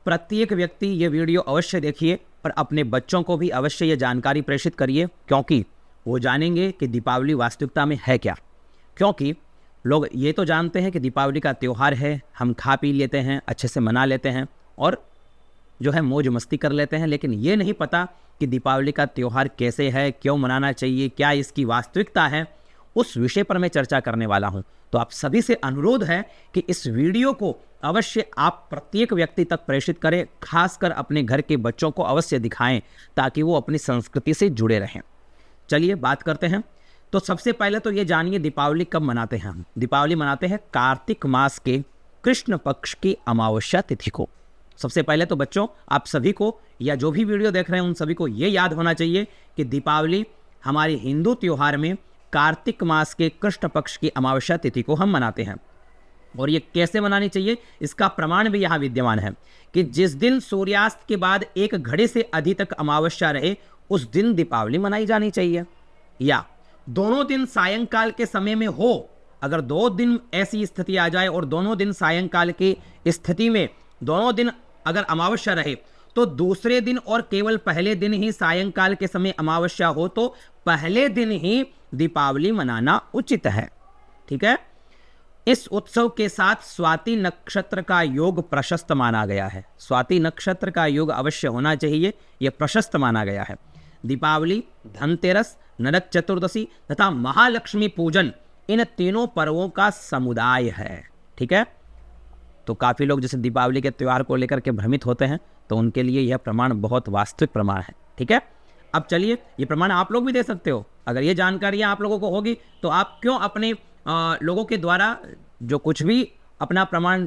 प्रत्येक व्यक्ति ये वीडियो अवश्य देखिए और अपने बच्चों को भी अवश्य ये जानकारी प्रेषित करिए, क्योंकि वो जानेंगे कि दीपावली वास्तविकता में है क्या। क्योंकि लोग ये तो जानते हैं कि दीपावली का त्यौहार है, हम खा पी लेते हैं, अच्छे से मना लेते हैं और जो है मौज मस्ती कर लेते हैं, लेकिन ये नहीं पता कि दीपावली का त्यौहार कैसे है, क्यों मनाना चाहिए, क्या इसकी वास्तविकता है। उस विषय पर मैं चर्चा करने वाला हूं। तो आप सभी से अनुरोध है कि इस वीडियो को अवश्य आप प्रत्येक व्यक्ति तक प्रेषित करें, खासकर अपने घर के बच्चों को अवश्य दिखाएं ताकि वो अपनी संस्कृति से जुड़े रहें। चलिए बात करते हैं। तो सबसे पहले तो ये जानिए दीपावली कब मनाते हैं हम। दीपावली मनाते हैं कार्तिक मास के कृष्ण पक्ष की अमावस्या तिथि को। सबसे पहले तो बच्चों आप सभी को या जो भी वीडियो देख रहे हैं उन सभी को ये याद होना चाहिए कि दीपावली हमारे हिंदू त्यौहार में कार्तिक मास के कृष्ण पक्ष की अमावस्या तिथि को हम मनाते हैं। और ये कैसे मनानी चाहिए इसका प्रमाण भी यहाँ विद्यमान है कि जिस दिन सूर्यास्त के बाद 1 घड़ी से अधिक तक अमावस्या रहे उस दिन दीपावली मनाई जानी चाहिए, या दोनों दिन सायंकाल के समय में हो। अगर 2 दिन ऐसी स्थिति आ जाए और दोनों दिन सायंकाल की स्थिति में दोनों दिन अगर अमावस्या रहे तो दूसरे दिन और केवल पहले दिन ही सायंकाल के समय अमावस्या हो तो पहले दिन ही दीपावली मनाना उचित है। ठीक है। इस उत्सव के साथ स्वाति नक्षत्र का योग प्रशस्त माना गया है। स्वाति नक्षत्र का योग अवश्य होना चाहिए, यह प्रशस्त माना गया है। दीपावली, धनतेरस, नरक चतुर्दशी तथा महालक्ष्मी पूजन इन तीनों पर्वों का समुदाय है। ठीक है। तो काफ़ी लोग जैसे दीपावली के त्यौहार को लेकर के भ्रमित होते हैं, तो उनके लिए यह प्रमाण बहुत वास्तविक प्रमाण है। ठीक है। अब चलिए ये प्रमाण आप लोग भी दे सकते हो। अगर ये जानकारियाँ आप लोगों को होगी तो आप क्यों अपने लोगों के द्वारा जो कुछ भी अपना प्रमाण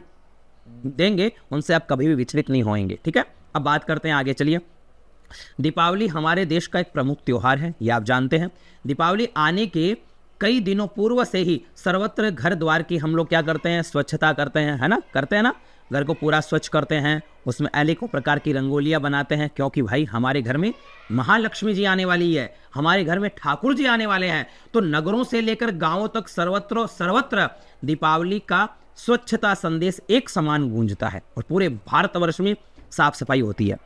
देंगे उनसे आप कभी भी विचलित नहीं होंगे। ठीक है। अब बात करते हैं आगे। चलिए, दीपावली हमारे देश का एक प्रमुख त्यौहार है, ये आप जानते हैं। दीपावली आने के कई दिनों पूर्व से ही सर्वत्र घर द्वार की हम लोग क्या करते हैं, स्वच्छता करते हैं, है ना, करते हैं ना। घर को पूरा स्वच्छ करते हैं, उसमें अनेकों प्रकार की रंगोलियां बनाते हैं, क्योंकि भाई हमारे घर में महालक्ष्मी जी आने वाली है, हमारे घर में ठाकुर जी आने वाले हैं। तो नगरों से लेकर गांवों तक सर्वत्र दीपावली का स्वच्छता संदेश एक समान गूंजता है और पूरे भारतवर्ष में साफ सफाई होती है।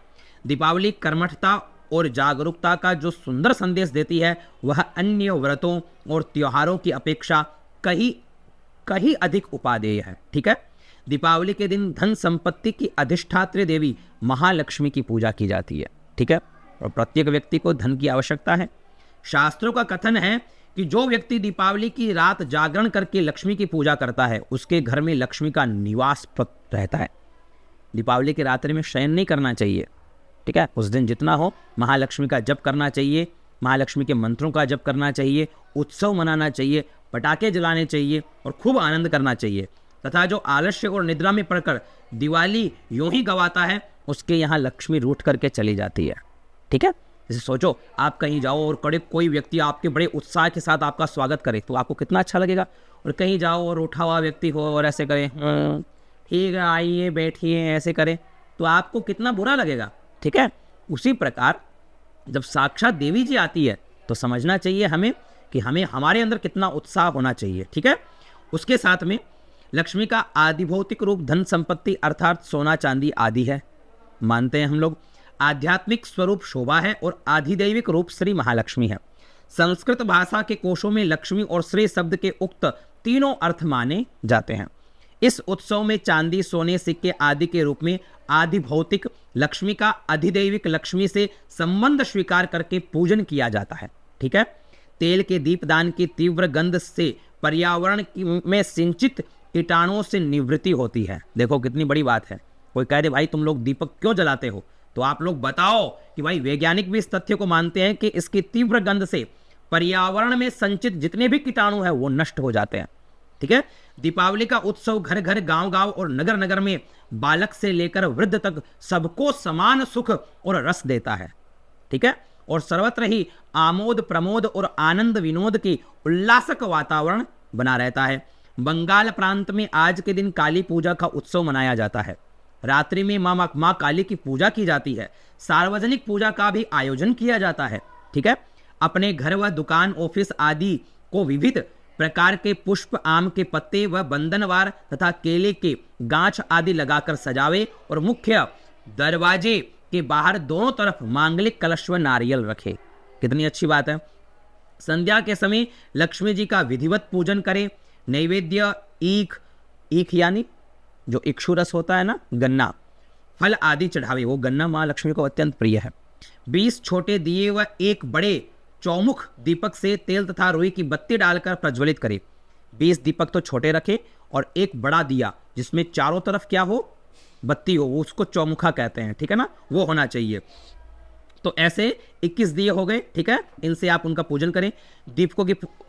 दीपावली कर्मठता और जागरूकता का जो सुंदर संदेश देती है वह अन्य व्रतों और त्योहारों की अपेक्षा कहीं अधिक उपादेय है। ठीक है। दीपावली के दिन धन संपत्ति की अधिष्ठात्री देवी महालक्ष्मी की पूजा की जाती है। ठीक है। और प्रत्येक व्यक्ति को धन की आवश्यकता है। शास्त्रों का कथन है कि जो व्यक्ति दीपावली की रात जागरण करके लक्ष्मी की पूजा करता है उसके घर में लक्ष्मी का निवास रहता है। दीपावली की रात्रि में शयन नहीं करना चाहिए। ठीक है। उस दिन जितना हो महालक्ष्मी का जप करना चाहिए, महालक्ष्मी के मंत्रों का जप करना चाहिए, उत्सव मनाना चाहिए, पटाखे जलाने चाहिए और खूब आनंद करना चाहिए। तथा जो आलस्य और निद्रा में पड़कर दिवाली यूं ही गवाता है उसके यहाँ लक्ष्मी रूठ करके चली जाती है। ठीक है। जैसे सोचो आप कहीं जाओ और कोई व्यक्ति आपके बड़े उत्साह के साथ आपका स्वागत करे तो आपको कितना अच्छा लगेगा, और कहीं जाओ और उठा हुआ व्यक्ति हो और ऐसे करे, ठीक है आइए बैठिए, ऐसे करे तो आपको कितना बुरा लगेगा। ठीक है। उसी प्रकार जब साक्षात देवी जी आती है तो समझना चाहिए हमें कि हमारे अंदर कितना उत्साह होना चाहिए। ठीक है। उसके साथ में लक्ष्मी का आदि भौतिक रूप धन संपत्ति अर्थात सोना चांदी आदि है, मानते हैं हम लोग। आध्यात्मिक स्वरूप शोभा है और आधिदैविक रूप श्री महालक्ष्मी है। संस्कृत भाषा के कोशों में लक्ष्मी और श्री शब्द के उक्त तीनों अर्थ माने जाते हैं। इस उत्सव में चांदी, सोने, सिक्के आदि के रूप में आदि भौतिक लक्ष्मी का अधिदैविक लक्ष्मी से संबंध स्वीकार करके पूजन किया जाता है। ठीक है। तेल के दीपदान की तीव्र गंध से पर्यावरण में सिंचित कीटाणुओं से निवृत्ति होती है। देखो कितनी बड़ी बात है। कोई कह दे भाई तुम लोग दीपक क्यों जलाते हो, तो आप लोग बताओ कि भाई वैज्ञानिक भी इस तथ्य को मानते हैं कि इसकी तीव्र गंध से पर्यावरण में संचित जितने भी कीटाणु हैं वो नष्ट हो जाते हैं। ठीक है। दीपावली का उत्सव घर घर, गांव गांव और नगर नगर में बालक से लेकर वृद्ध तक सबको समान सुख और रस देता है। ठीक है। और सर्वत्र ही आमोद प्रमोद और आनंद विनोद की उल्लासक वातावरण बना रहता है। बंगाल प्रांत में आज के दिन काली पूजा का उत्सव मनाया जाता है। रात्रि में माँ काली की पूजा की जाती है। सार्वजनिक पूजा का भी आयोजन किया जाता है। ठीक है। अपने घर व दुकान, ऑफिस आदि को विविध प्रकार के पुष्प, आम के पत्ते व बंधनवार तथा केले के गांछ आदि लगाकर सजावे और मुख्य दरवाजे के बाहर दोनों तरफ मांगलिक कलश व नारियल रखे। कितनी अच्छी बात है। संध्या के समय लक्ष्मी जी का विधिवत पूजन करें। नैवेद्य ईख, ईख यानी जो इक्षुरस होता है ना, गन्ना, फल आदि चढ़ावे। वो गन्ना माँ लक्ष्मी को अत्यंत प्रिय है। 20 छोटे दिए व एक बड़े चौमुख दीपक से तेल तथा रुई की बत्ती डालकर प्रज्वलित करे। 20 दीपक तो छोटे रखे और एक बड़ा दिया जिसमें चारों तरफ क्या हो, बत्ती हो, वो उसको चौमुखा कहते हैं, ठीक है ना, वो होना चाहिए। तो ऐसे 21 दिए हो गए, ठीक है। इनसे आप उनका पूजन करें।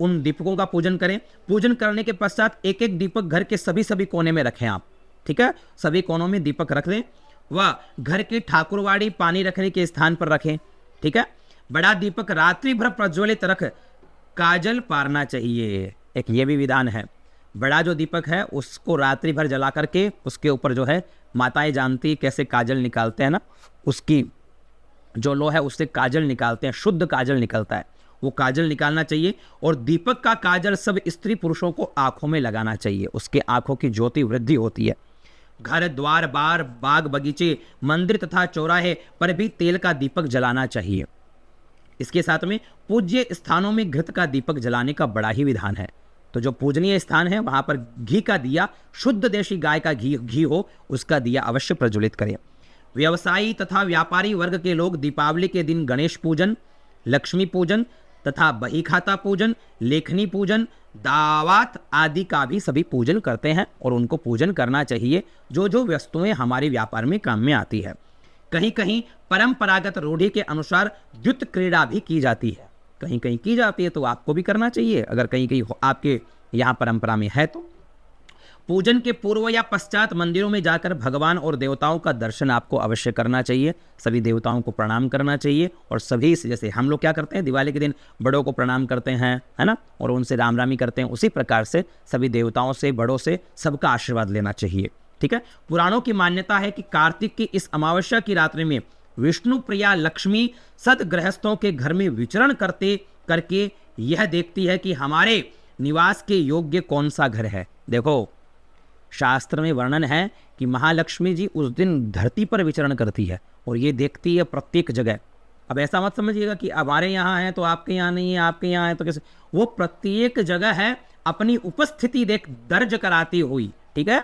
उन दीपकों का पूजन करें। पूजन करने के पश्चात एक एक दीपक घर के सभी कोने में रखें आप, ठीक है। सभी कोनों में दीपक रख दें व घर की ठाकुरवाड़ी पानी रखने के स्थान पर रखें, ठीक है। बड़ा दीपक रात्रि भर प्रज्वलित रख काजल पारना चाहिए। एक ये भी विधान है। बड़ा जो दीपक है उसको रात्रि भर जला करके उसके ऊपर जो है, माताएं जानती कैसे काजल निकालते हैं ना, उसकी जो लो है उससे काजल निकालते हैं, शुद्ध काजल निकलता है, वो काजल निकालना चाहिए। और दीपक का काजल सब स्त्री पुरुषों को आंखों में लगाना चाहिए, उसके आंखों की ज्योति वृद्धि होती है। घर द्वार बार बाग बगीचे मंदिर तथा चौराहे पर भी तेल का दीपक जलाना चाहिए। इसके साथ में पूज्य स्थानों में घृत का दीपक जलाने का बड़ा ही विधान है। तो जो पूजनीय स्थान है वहां पर घी का दिया, शुद्ध देशी गाय का घी हो, उसका दिया अवश्य प्रज्वलित करें। व्यवसायी तथा व्यापारी वर्ग के लोग दीपावली के दिन गणेश पूजन, लक्ष्मी पूजन तथा बही खाता पूजन, लेखनी पूजन, दावात आदि का भी सभी पूजन करते हैं और उनको पूजन करना चाहिए। जो जो वस्तुएं हमारे व्यापार में काम में आती है। कहीं कहीं परंपरागत रूढ़ी के अनुसार द्युत क्रीड़ा भी की जाती है, कहीं कहीं की जाती है, तो आपको भी करना चाहिए अगर कहीं कहीं आपके यहाँ परंपरा में है तो। पूजन के पूर्व या पश्चात मंदिरों में जाकर भगवान और देवताओं का दर्शन आपको अवश्य करना चाहिए। सभी देवताओं को प्रणाम करना चाहिए और सभी से, जैसे हम लोग क्या करते हैं दिवाली के दिन बड़ों को प्रणाम करते हैं, है ना, और उनसे राम रामी करते हैं, उसी प्रकार से सभी देवताओं से, बड़ों से सबका आशीर्वाद लेना चाहिए, ठीक है। पुराणों की मान्यता है कि कार्तिक की इस अमावस्या की रात्रि में विष्णु प्रिया लक्ष्मी सदगृहस्थों के घर में विचरण करके यह देखती है कि हमारे निवास के योग्य कौन सा घर है। देखो शास्त्र में वर्णन है कि महालक्ष्मी जी उस दिन धरती पर विचरण करती है और ये देखती है प्रत्येक जगह। अब ऐसा मत समझिएगा कि हमारे यहाँ है तो आपके यहाँ नहीं है, आपके यहाँ है तो कैसे, वो प्रत्येक जगह है अपनी उपस्थिति दर्ज कराती हुई, ठीक है।